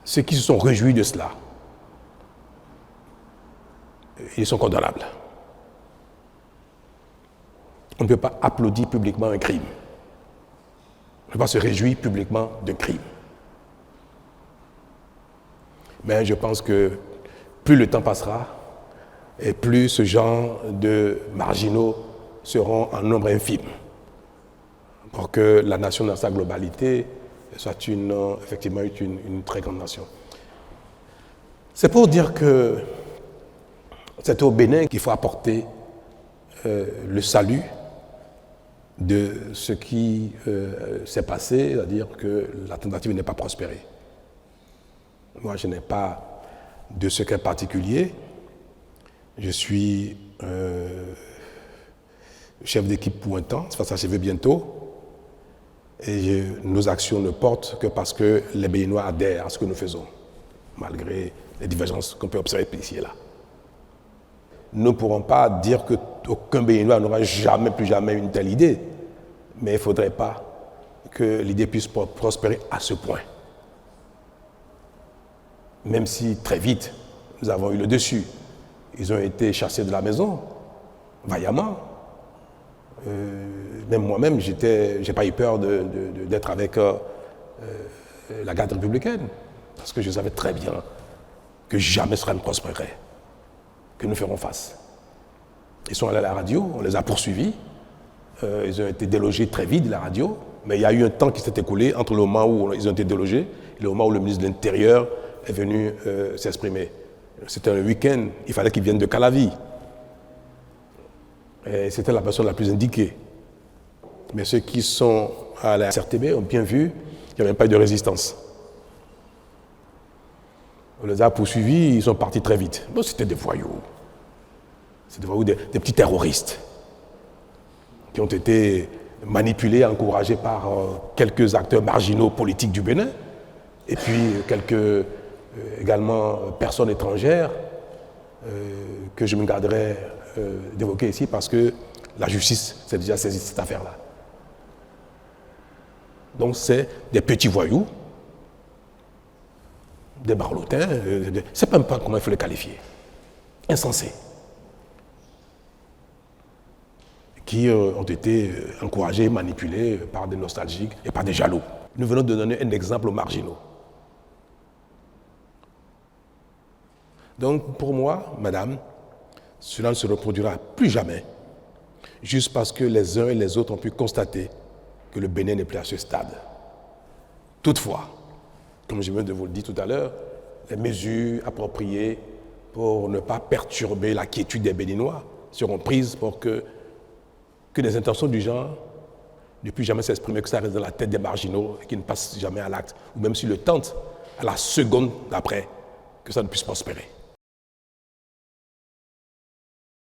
ceux qui se sont réjouis de cela, ils sont condamnables. On ne peut pas applaudir publiquement un crime. On ne peut pas se réjouir publiquement d'un crime. Mais je pense que plus le temps passera, et plus ce genre de marginaux seront en nombre infime, pour que la nation dans sa globalité soit effectivement une très grande nation. C'est pour dire que c'est au Bénin qu'il faut apporter le salut de ce qui s'est passé, c'est-à-dire que la tentative n'est pas prospérée. Moi, je n'ai pas de secret particulier. Je suis chef d'équipe pour un temps, ça va s'achever bientôt. Et nos actions ne portent que parce que les Béninois adhèrent à ce que nous faisons, malgré les divergences qu'on peut observer ici et là. Nous ne pourrons pas dire qu'aucun Béninois n'aura jamais, plus jamais une telle idée, mais il ne faudrait pas que l'idée puisse prospérer à ce point. Même si très vite, nous avons eu le dessus. Ils ont été chassés de la maison, vaillamment. Même moi-même, je n'ai pas eu peur d'être avec la garde républicaine, parce que je savais très bien que jamais cela ne prospérerait, que nous ferons face. Ils sont allés à la radio, on les a poursuivis, ils ont été délogés très vite de la radio, mais il y a eu un temps qui s'est écoulé entre le moment où ils ont été délogés et le moment où le ministre de l'Intérieur est venu s'exprimer. C'était un week-end, il fallait qu'ils viennent de Calavi. Et c'était la personne la plus indiquée. Mais ceux qui sont à la CRTB ont bien vu qu'il n'y avait pas eu de résistance. On les a poursuivis, ils sont partis très vite. Bon, c'était des voyous. C'était des voyous, des petits terroristes qui ont été manipulés, encouragés par quelques acteurs marginaux politiques du Bénin et puis quelques également personnes étrangères que je me garderai d'évoquer ici parce que la justice s'est déjà saisie de cette affaire-là. Donc c'est des petits voyous, des barlotins, c'est même pas comment il faut les qualifier, insensés, qui ont été encouragés, manipulés par des nostalgiques et par des jaloux. Nous venons de donner un exemple aux marginaux. Donc pour moi, madame, cela ne se reproduira plus jamais, juste parce que les uns et les autres ont pu constater que le Bénin n'est plus à ce stade. Toutefois, comme je viens de vous le dire tout à l'heure, les mesures appropriées pour ne pas perturber la quiétude des Béninois seront prises pour que des intentions du genre ne puissent jamais s'exprimer, que ça reste dans la tête des marginaux et qu'ils ne passent jamais à l'acte, ou même s'ils le tentent, à la seconde d'après, que ça ne puisse prospérer.